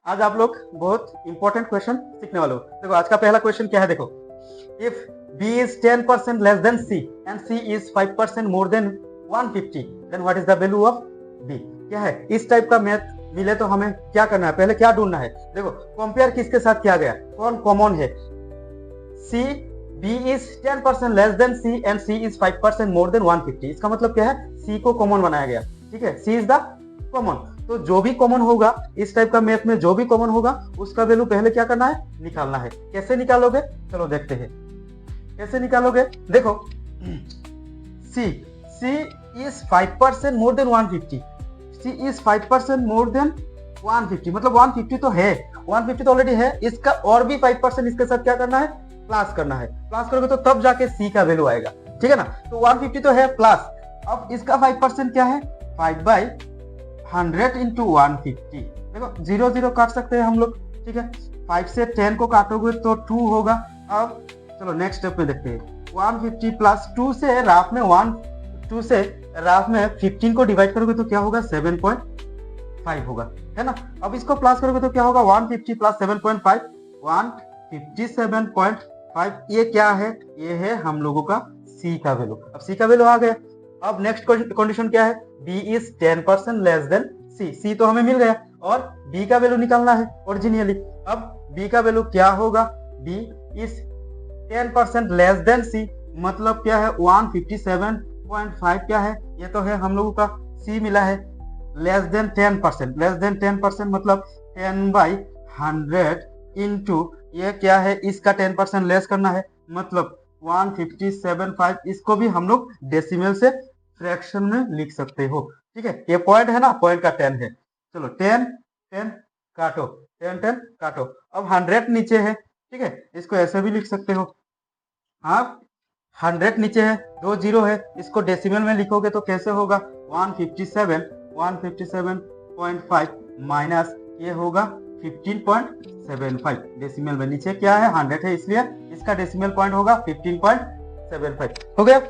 आज आप लोग बहुत इंपॉर्टेंट क्वेश्चन सीखने वाले हो। देखो आज का पहला क्वेश्चन क्या है, देखो if b is 10% less than c and c is 5% more than 150 then what is the value of b। क्या है, इस टाइप का मैथ मिले तो हमें क्या करना है, पहले क्या ढूंढना है। देखो कंपेयर किसके साथ किया गया, कौन कॉमन है। c b is 10% less than c and c is 5% more than 150, इसका मतलब क्या है, c को कॉमन बनाया गया। ठीक है, c इज द कॉमन, तो जो भी कॉमन होगा इस टाइप का मैथ में, जो भी कॉमन होगा उसका वैल्यू पहले क्या करना है, निकालना है। कैसे निकालोगे, चलो देखते हैं कैसे निकालोगे। देखो c is 5% more than 150, c is 5% more than 150, मतलब 150 तो है, 150 तो ऑलरेडी है, इसका और भी 5% इसके साथ क्या करना है, प्लस करना है। प्लस करोगे तो तब जाके c का वैल्यू आएगा। ठीक है ना, तो 150 तो है प्लस, अब इसका 5% क्या है, 5/100 इंटू 150। देखो 0 0 काट सकते हैं हम लोग। ठीक है, 5 से 10 को काटोगे तो 2 होगा। अब चलो नेक्स्ट स्टेप में देखते हैं, 150 प्लस 2 से राफ में 15 को डिवाइड करोगे तो क्या होगा, 7.5 होगा, है ना। अब इसको प्लस करोगे तो क्या होगा, 150 प्लस 7.5 157.5। ये क्या है, ये है हम लोगों का c का वैल्यू। अब c का वैल्यू आ गया। अब नेक्स्ट कंडीशन क्या है, b is 10% less than c तो हमें मिल गया, और b का वैल्यू निकालना है ओरिजिनली। अब b का वैल्यू क्या होगा, b is 10% less than c, मतलब क्या है 157.5, क्या है, ये तो है हम लोगों का c मिला है। लेस देन 10%, लेस देन 10% मतलब 10/100 इंटू ये क्या है, इसका 10% लेस करना है, मतलब 157.5। इसको भी हम लोग डेसिमल से फ्रैक्शन में लिख सकते हो। ठीक है, ये पॉइंट है ना, पॉइंट का 10 है। चलो 10 10 काटो, 10 10 काटो। अब 100 नीचे है, ठीक है, इसको ऐसे भी लिख सकते हो आप। 100 नीचे है, 2 0 है, इसको डेसिमल में लिखोगे तो कैसे होगा, 157.5 माइनस ये होगा 15.75। डेसिमल में नीचे क्या है, 100 है, इसलिए इसका डेसिमल पॉइंट होगा 15.75। हो गया,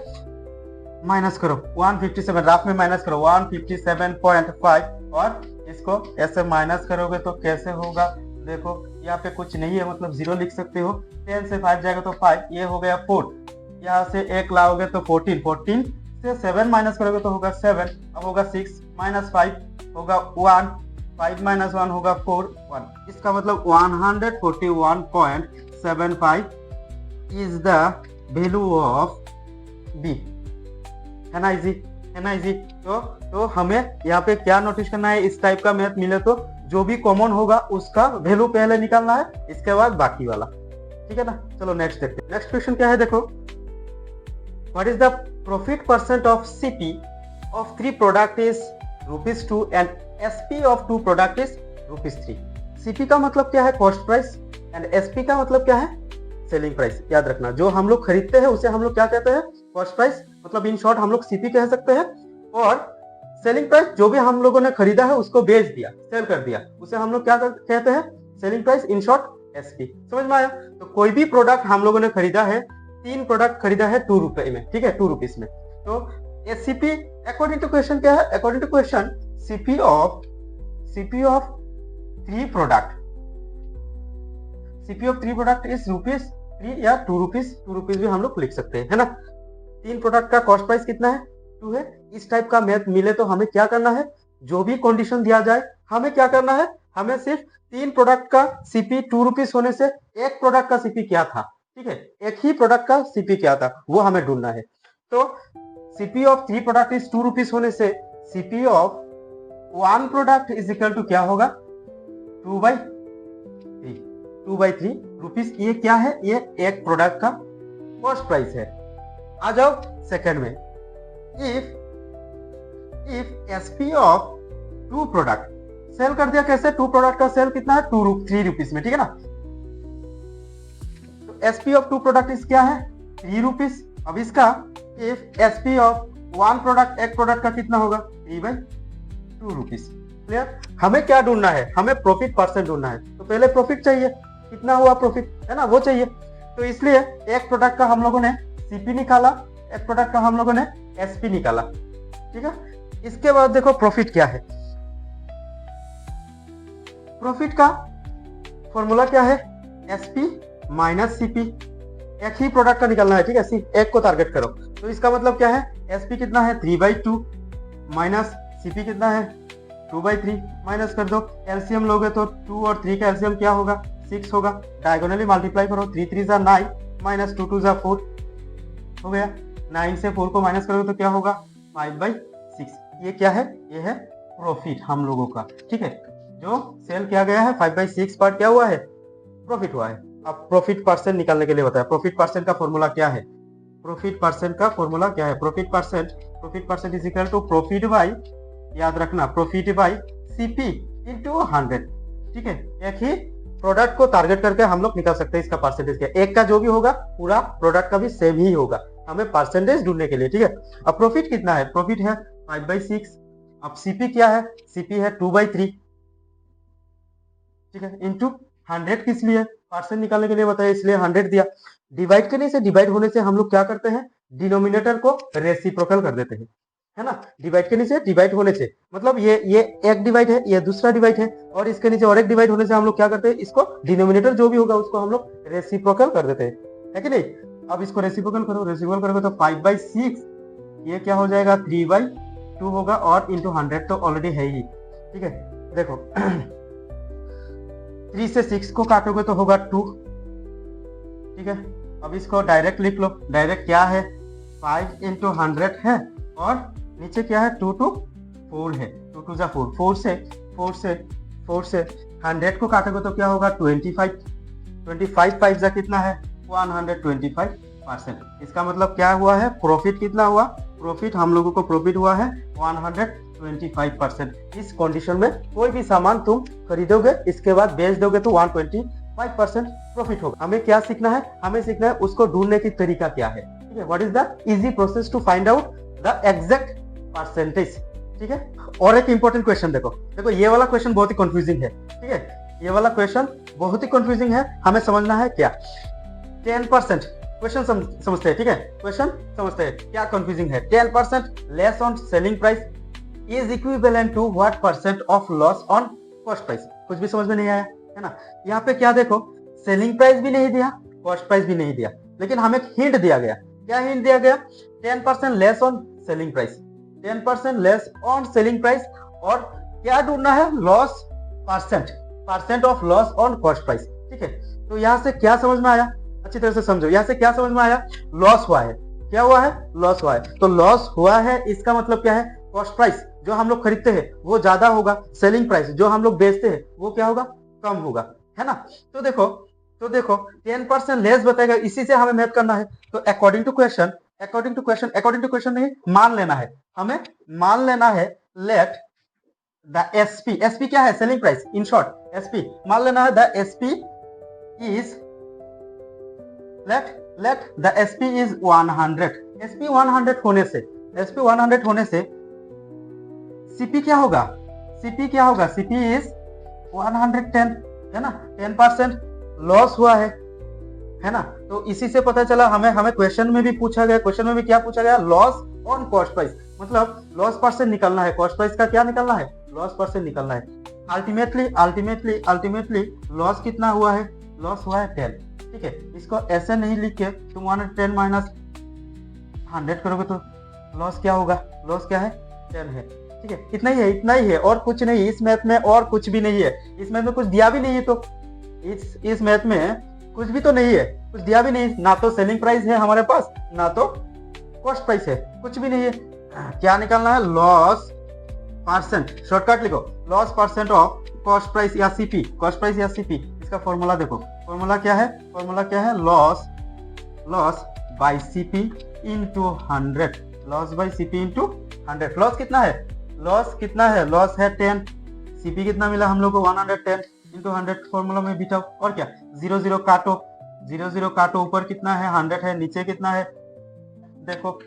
माइनस करो 157, राफ में माइनस करो 157.5, और इसको ऐसे माइनस करोगे तो कैसे होगा, देखो यहाँ पे कुछ नहीं है, मतलब 0 लिख सकते हो। 10 से 5 जाएगा तो 5, ये हो गया 4, यहाँ से 1 लाओगे तो 14, 14 से 7 माइनस करोगे तो होगा 7, अब होगा 6 माइनस 5 होगा 1, 5 माइनस 1 होगा 4, 1। इसका मतलब 141.75 is the value of B. है ना इजी, है ना इजी। तो हमें यहाँ पे क्या नोटिस करना है, इस टाइप का मैथ मिले तो जो भी कॉमन होगा उसका वैल्यू पहले निकालना है, इसके बाद बाकी वाला। ठीक है ना, चलो नेक्स्ट देखते हैं। नेक्स्ट क्वेश्चन क्या है, देखो what is the profit percent of CP of 3 product is ₹2 and SP of 2 product is ₹3। CP का मतलब क्या है, कॉस्ट प्राइस, एंड एसपी का मतलब क्या है, सेलिंग प्राइस। याद रखना, जो हम लोग खरीदते हैं उसे हम लोग क्या कहते हैं, कॉस्ट प्राइस, मतलब इन शॉर्ट हम लोग सीपी कह सकते हैं। और सेलिंग प्राइस, जो भी हम लोगों ने खरीदा है उसको बेच दिया, सेल कर दिया, उसे हम लोग क्या कहते हैं, selling price, in short SP. समझ में आया। तो कोई भी प्रोडक्ट हम लोगों ने खरीदा है, 3 प्रोडक्ट खरीदा है 2 रुपए में, ठीक है, 2 रुपीस में, तो एससीपी अकॉर्डिंग टू क्वेश्चन क्या है, according to question CP of 3 product, CP of 3 product is ₹3 या 2 रुपीस भी हम लोग लिख सकते हैं, है ना। 3 प्रोडक्ट का कॉस्ट प्राइस कितना है, 2 है। इस टाइप का मैथ मिले तो हमें क्या करना है, जो भी कंडीशन दिया जाए हमें क्या करना है, हमें सिर्फ 3 प्रोडक्ट का सीपी 2 रुपीस होने से एक प्रोडक्ट का सीपी क्या था, ठीक है, एक ही प्रोडक्ट का सीपी क्या था वो हमें ढूंढना है। तो CP of 3 product is 2 rupees होने से CP of 1 product is equal to क्या होगा, 2/3 रुपीस। ये क्या है, ये एक प्रोडक्ट का कॉस्ट प्राइस है। आ जाओ सेकंड में, if SP of 2 product, sell कर दिया कैसे, 2 प्रोडक्ट का सेल कितना है, 3 रुपीस में, ठीक है ना। तो एसपी ऑफ 2 प्रोडक्ट इस क्या है, 3 रुपीस। अब इसका इफ एसपी ऑफ 1 प्रोडक्ट, एक प्रोडक्ट का कितना होगा, 3/2 रुपीस। क्लियर। हमें क्या ढूंढना है, हमें प्रॉफिट परसेंट ढूंढना है, तो पहले प्रॉफिट चाहिए, कितना हुआ प्रॉफिट, है ना, वो चाहिए। तो इसलिए एक प्रोडक्ट का हम लोगों ने सीपी निकाला, एक प्रोडक्ट का हम लोगों ने एसपी निकाला, ठीक है। इसके बाद देखो प्रॉफिट क्या है, प्रॉफिट का फॉर्मूला क्या है? SP minus CP. एक ही प्रोडक्ट का निकालना है, ठीक है, सिर्फ एक को टारगेट करो। तो इसका मतलब क्या है? एसपी कितना है? 3/2 माइनस सीपी कितना है? 2/3 माइनस कर दो। एलसीएम लोगे तो 2 और 3 का एलसीएम क्या होगा? 6 होगा। डायगोनली मल्टीप्लाई करो, 3 3 जा 9 माइनस 2 2 जा 4 हो गया। 9 से 4 को माइनस करोगे तो क्या होगा? 5/6। ये क्या है? ये है प्रॉफिट हम लोगों का, ठीक है। जो सेल किया गया है 5/6 पार्ट क्या हुआ है? प्रॉफिट हुआ है। अब प्रॉफिट परसेंट निकालने के लिए बताया। प्रॉफिट परसेंट का फॉर्मूला क्या है? प्रॉफिट परसेंट का फॉर्मूला क्या है? Profit percent is equal to profit by, याद रखना, प्रॉफिट बाय सीपी इंटू 100, ठीक है। एक ही प्रोडक्ट को टारगेट करके हम लोग निकाल सकते हैं इसका परसेंटेज क्या। एक का जो भी होगा पूरा प्रोडक्ट का भी सेम ही होगा, हमें परसेंटेज ढूंढने के लिए, ठीक है। अब प्रॉफिट कितना है? प्रॉफिट है 5/6। अब सीपी क्या है? सीपी है 2/3, ठीक है, इंटू 100। किस लिए? परसेंट निकालने के लिए बताया, इसलिए 100 दिया। डिवाइड करने से, डिवाइड होने से हम लोग क्या करते हैं? डिनोमिनेटर को रेसिप्रोकल कर देते हैं, है ना। डिवाइड करने से, डिवाइड होने से मतलब ये एक डिवाइड है, ये दूसरा डिवाइड है, और इसके नीचे और एक डिवाइड होने से हम लोग क्या करते हैं? इसको डिनोमिनेटर जो भी होगा उसको हम लोग रेसिप्रोकल कर देते हैं, है कि नहीं। अब इसको रेसिप्रोकल करो, रेसिप्रोकल करोगे तो 5/6 ये क्या हो जाएगा? 3/2 होगा, और इंटू 100 तो ऑलरेडी है ही, ठीक है। देखो 3 से 6 को काटोगे तो होगा 2, ठीक है। अब इसको डायरेक्ट लिख लो। डायरेक्ट क्या है? 5 इंटू 100 है, और नीचे क्या है? 2 to 4 है। 2 2 जा 4, 4 से 100 को काटोगे तो क्या होगा? 25 5 जा कितना है? 125%। इसका मतलब क्या हुआ है? प्रॉफिट कितना हुआ? प्रॉफिट हम लोगों को प्रॉफिट हुआ है 125%। इस कंडीशन में कोई भी सामान तुम खरीदोगे, इसके बाद बेच दोगे तो 125% प्रॉफिट होगा। हमें क्या सीखना है? हमें सीखना है उसको ढूंढने की तरीका क्या है, ठीक है। What is the easy process to find out the exact percentage, ठीक है। और एक इंपॉर्टेंट क्वेश्चन देखो ये वाला क्वेश्चन बहुत ही कंफ्यूजिंग है, ठीक है। ये वाला क्वेश्चन बहुत ही कंफ्यूजिंग है, हमें समझना है क्या 10%। क्वेश्चन समझते हैं, ठीक है। क्वेश्चन समझते हैं, क्या कंफ्यूजिंग है। 10% less on selling price is equivalent to what percent of loss on cost price. कुछ भी समझ में नहीं आया, है ना। यहाँ पे क्या देखो, सेलिंग प्राइस भी नहीं दिया, कॉस्ट प्राइस भी नहीं दिया, लेकिन हमें हिंट दिया गया। क्या हिंट दिया गया? 10% less on selling price, 10% less on selling price, और क्या ढूंढना है? Loss percent of loss on cost price, ठीक है। तो यहाँ से क्या समझ में आया? अच्छी तरह से समझो। यहाँ से क्या समझ में आया? लॉस हुआ है। क्या हुआ है? लॉस हुआ है। तो लॉस हुआ है, इसका मतलब क्या है? कॉस्ट प्राइस जो हम लोग खरीदते हैं वो ज्यादा होगा, सेलिंग प्राइस जो हम लोग बेचते हैं वो क्या होगा? कम होगा, है ना। तो देखो 10% लेस बताएगा, इसी से हमें मैथ करना है। तो अकॉर्डिंग टू क्वेश्चन नहीं, मान लेना है, हमें मान लेना है। लेट द एसपी क्या है? Selling price. In short SP मान लेना है। The SP is let the SP is 100। SP 100 होने से CP क्या होगा? CP is 110, है ना। 10% लॉस हुआ है ना। तो इसी से पता चला हमें क्वेश्चन में भी पूछा गया। क्वेश्चन में भी क्या पूछा गया? लॉस ऑन कॉस्ट प्राइस, मतलब लॉस परसेंट निकालना है। कॉस्ट प्राइस का क्या निकालना है? लॉस परसेंट निकालना है। अल्टीमेटली लॉस कितना हुआ है? लॉस हुआ है 10, ठीक है। इसको ऐसे नहीं लिख के तुम 110 माइनस 100 करोगे तो लॉस क्या होगा? लॉस क्या है? 10 है, ठीक है। इतना ही है और कुछ नहीं। इस मैथ में और कुछ भी नहीं है। इस मैथ में कुछ दिया भी नहीं है, तो इस मैथ में कुछ भी तो नहीं है, कुछ दिया भी नहीं। ना तो सेलिंग प्राइस है हमारे पास, ना तो कॉस्ट प्राइस है, कुछ भी नहीं है। क्या निकालना है? Loss percent. शॉर्टकट लिखो, loss percent of cost price या सीपी। कॉस्ट प्राइस या सीपी, इसका फॉर्मूला देखो। फॉर्मूला क्या है? Loss by CP into 100। Loss by CP into 100। Loss कितना है? लॉस है 10। सीपी कितना मिला हम लोग को? 110 इंटू 100। फॉर्मूला में बिठाओ, और क्या? 0 0 काटो। ऊपर कितना है? 100 है। नीचे कितना है? देखो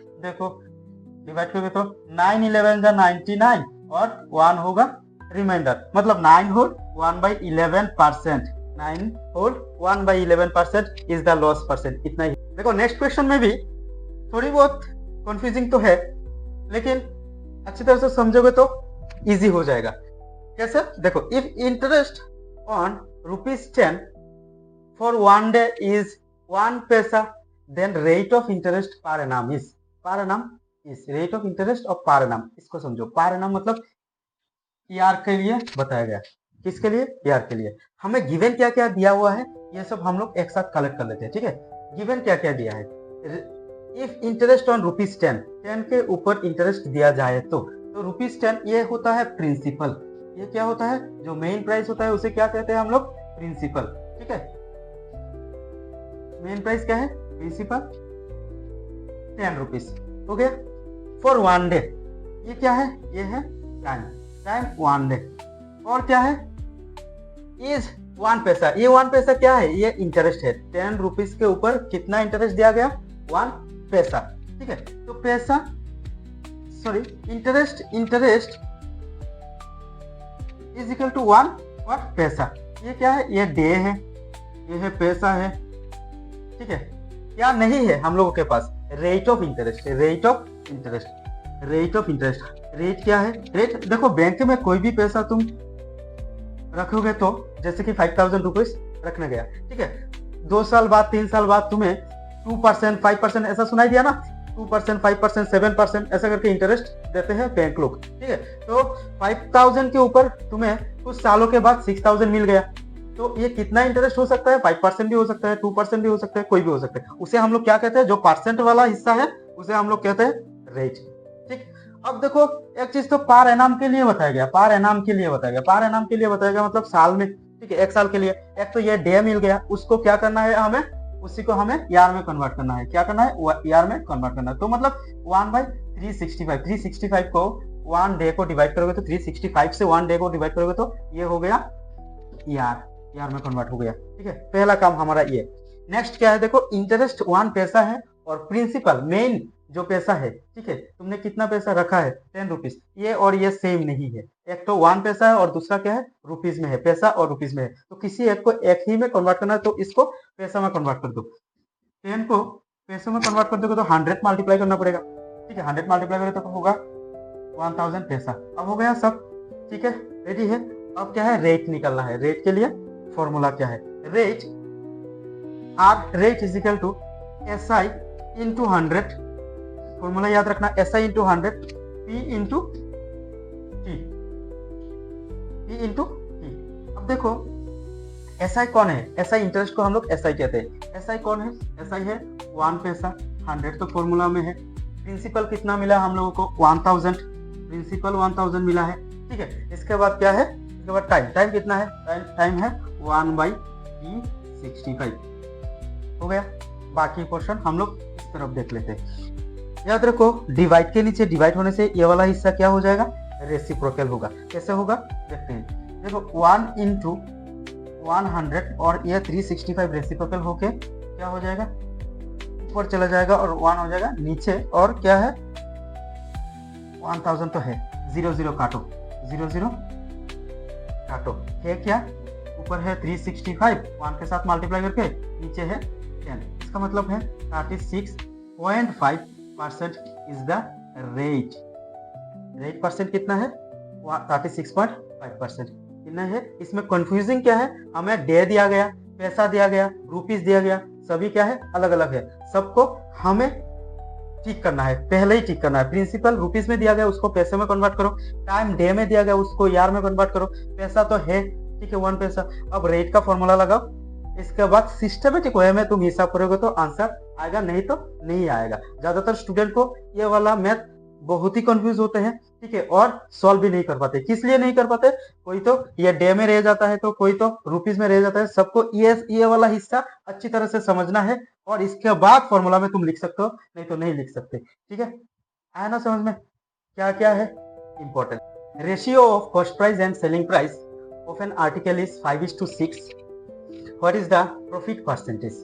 डिवाइड करोगे तो 9 11 जा 99, और 1 होगा रिमाइंडर, मतलब 9 whole 1/11%। 9 whole 1/11% is the loss percent. इतना ही। देखो नेक्स्ट क्वेश्चन में भी थोड़ी बहुत कंफ्यूजिंग तो है, लेकिन अच्छी तरह से समझोगे तो इजी हो जाएगा। कैसे? देखो, if interest on ₹10 for 1 day is 1 paisa, then rate of interest per annum is rate of interest of per annum। इसको समझो, per annum मतलब ER के लिए बताया गया। किसके लिए? ER के लिए। हमें गिवन क्या क्या दिया हुआ है ये सब हम लोग एक साथ कलेक्ट कर लेते हैं, ठीक है। गिवन क्या क्या दिया है? इफ इंटरेस्ट ऑन ₹10 के ऊपर इंटरेस्ट दिया जाए तो ₹10 ये होता है प्रिंसिपल। ये क्या होता है? जो मेन प्राइस होता है उसे क्या कहते हैं हम लोग? प्रिंसिपल, ठीक है। मेन प्राइस क्या है? प्रिंसिपल, ₹10 हो गया। फॉर 1 डे ये क्या है? ये है टाइम 1 डे। और क्या है? इज 1 पैसा। ये 1 पैसा क्या है? ये इंटरेस्ट है। ₹10 के ऊपर कितना इंटरेस्ट दिया गया? 1 पैसा, ठीक है। तो पैसा sorry interest is equal to 1 पैसा। ये क्या है? ये डे है, ये है पैसा है, ठीक है। क्या नहीं है हम लोगों के पास? Rate of interest. रेट क्या है? रेट देखो, बैंक में कोई भी पैसा तुम रखोगे तो जैसे कि ₹5000 रखने गया, ठीक है। 2 साल बाद 3 साल बाद तुम्हें 2% 5% ऐसा सुनाई दिया ना, 2% 5% 7% ऐसा करके इंटरेस्ट देते हैं बैंक लोग, ठीक है। तो 5000 के ऊपर तुम्हें कुछ सालों के बाद 6000 मिल गया, तो ये कितना इंटरेस्ट हो सकता है? 5% भी हो सकता है, 2% भी हो सकता है, कोई भी हो सकता है। उसे हम लोग क्या कहते हैं? जो परसेंट वाला हिस्सा है उसे हम लोग कहते हैं रेट, ठीक। अब देखो, एक चीज तो पार एनाम के लिए बताया गया, पार एनाम के लिए बताया गया मतलब साल में, ठीक है, 1 साल के लिए। एक तो ये डे मिल गया, उसको क्या करना है हमें? उसी को हमें यार में कन्वर्ट करना है। क्या करना है? यार में कन्वर्ट करना है। तो मतलब 1/365 को 1 डे को डिवाइड करोगे तो 365 से 1 डे को डिवाइड करोगे तो ये हो गया यार में कन्वर्ट हो गया, ठीक है। पहला काम हमारा ये। नेक्स्ट क्या है? देखो, इंटरेस्ट 1 पैसा है और प्रिंसिपल मेन जो पैसा है, ठीक है, तुमने कितना पैसा रखा है? ₹10। ये और ये सेम नहीं है। एक तो 1 पैसा है और दूसरा क्या है? रुपीज में है। पैसा और रुपीज में है, तो किसी एक को एक ही में कन्वर्ट करना है, तो इसको पैसा में कन्वर्ट कर दो। 10 को पैसों में कन्वर्ट कर दोगे तो 100 मल्टीप्लाई करना पड़ेगा, ठीक है। 100 मल्टीप्लाई करें तो होगा 1000 पैसा। अब हो गया सब, ठीक है, रेडी है। अब क्या है? रेट निकालना है। रेट के लिए फॉर्मूला क्या है? Rate is equal to SI into 100। Formula याद रखना, SI into 100, P into T। अब देखो, SI कौन है? SI इंटरेस्ट को हम लोग SI कहते हैं। SI कौन है? SI है 1 पैसा। 100 तो फॉर्मूला में है। प्रिंसिपल कितना मिला हम लोगों को? 1000। प्रिंसिपल 1000 मिला है, ठीक है। इसके बाद क्या है? इसके बाद टाइम कितना है? टाइम है 1/365। हो गया। बाकी पोर्शन हम लोग इस तरफ देख लेते हैं। याद रखो, डिवाइड के नीचे डिवाइड होने से ये वाला हिस्सा क्या हो जाएगा? रेसिप्रोकल होगा। कैसे होगा? देखते हैं। देखो, 1 इंटू 100 और ये 365 रेसिप्रोकल होके क्या हो जाएगा? ऊपर चला जाएगा और 1 हो जाएगा नीचे। और क्या है? 1000 तो है, 0 काटो, 0 काटो। है क्या? ऊपर है 365, 1 के साथ मल्टीप्लाई करके, नीचे है 10। इसका मतलब है 36.5% is the rate. Rate percent कितना है? 36.5% कितना है? इसमें कंफ्यूजिंग क्या है? हमें डे दिया गया, पैसा दिया गया, रुपीस दिया गया, सभी क्या है? अलग अलग है। सबको हमें ठीक करना है, पहले ही ठीक करना है। प्रिंसिपल रुपीस में दिया गया, उसको पैसे में कन्वर्ट करो। टाइम डे में दिया गया, उसको यार में कन्वर्ट करो। पैसा तो है, ठीक है, 1 पैसा। अब रेट का फॉर्मूला लगाओ। इसके बाद सिस्टमेटिक वे में तुम हिसाब करोगे तो आंसर आएगा, नहीं तो नहीं आएगा। ज्यादातर स्टूडेंट को ये वाला मैथ बहुत ही कंफ्यूज होते हैं, ठीक है, और सॉल्व भी नहीं कर पाते। किस लिए नहीं कर पाते? कोई तो ये डे में रह जाता है, तो कोई तो रुपीस में रह जाता है। सबको ये वाला हिस्सा अच्छी तरह से समझना है और इसके बाद फॉर्मूला में तुम लिख सकते हो, नहीं तो नहीं लिख सकते, ठीक है। आया ना समझ में? क्या क्या है important? Ratio of cost price and selling price of an article is 5:6। What is the profit percentage?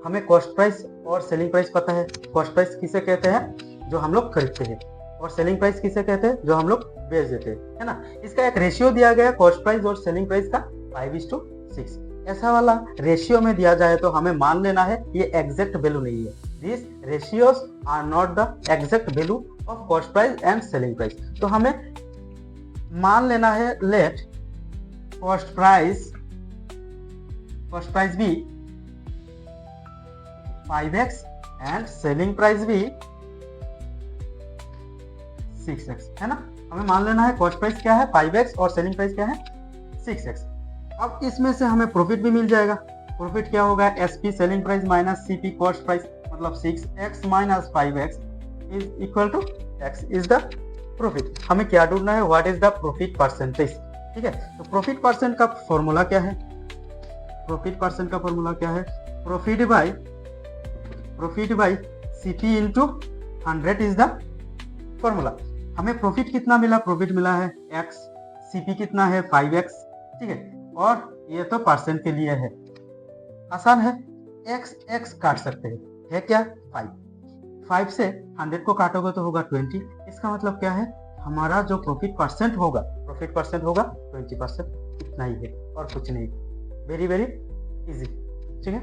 हमें कॉस्ट प्राइस और सेलिंग प्राइस पता है। कॉस्ट प्राइस किसे कहते हैं? जो हम लोग खरीदते हैं। और सेलिंग प्राइस किसे कहते हैं? जो हम लोग बेच देते हैं, है ना। इसका एक रेशियो दिया गया कॉस्ट प्राइस और सेलिंग प्राइस का 5:6। ऐसा वाला रेशियो में दिया जाए तो हमें मान लेना है ये एग्जैक्ट वैल्यू नहीं है। This ratios are not the exact value of cost price and selling price. तो हमें मान लेना है let cost price cost price भी 5x एंड सेलिंग प्राइस भी 6x, है ना। हमें मान लेना है कॉस्ट प्राइस क्या है 5x और सेलिंग प्राइस क्या है 6x। अब इसमें से हमें प्रॉफिट भी मिल जाएगा। प्रॉफिट क्या होगा, SP selling price minus CP cost price, मतलब 6x minus 5x is equal to x is the profit. हमें क्या ढूंढना है, what is the profit percentage. ठीक है, तो प्रॉफिट परसेंट का फॉर्मूला क्या है, प्रॉफिट परसेंट का फॉर्मूला क्या है, profit by CP into 100 is the formula. हमें प्रॉफिट कितना मिला, प्रॉफिट मिला है x, CP कितना है 5x, ठीक है, और ये तो परसेंट के लिए है, आसान है, x काट सकते हैं, है क्या 5 से 100 को काटोगे तो होगा 20। इसका मतलब क्या है, हमारा जो प्रॉफिट परसेंट होगा 20%, इतना ही है और कुछ नहीं। वेरी वेरी इजी, ठीक है।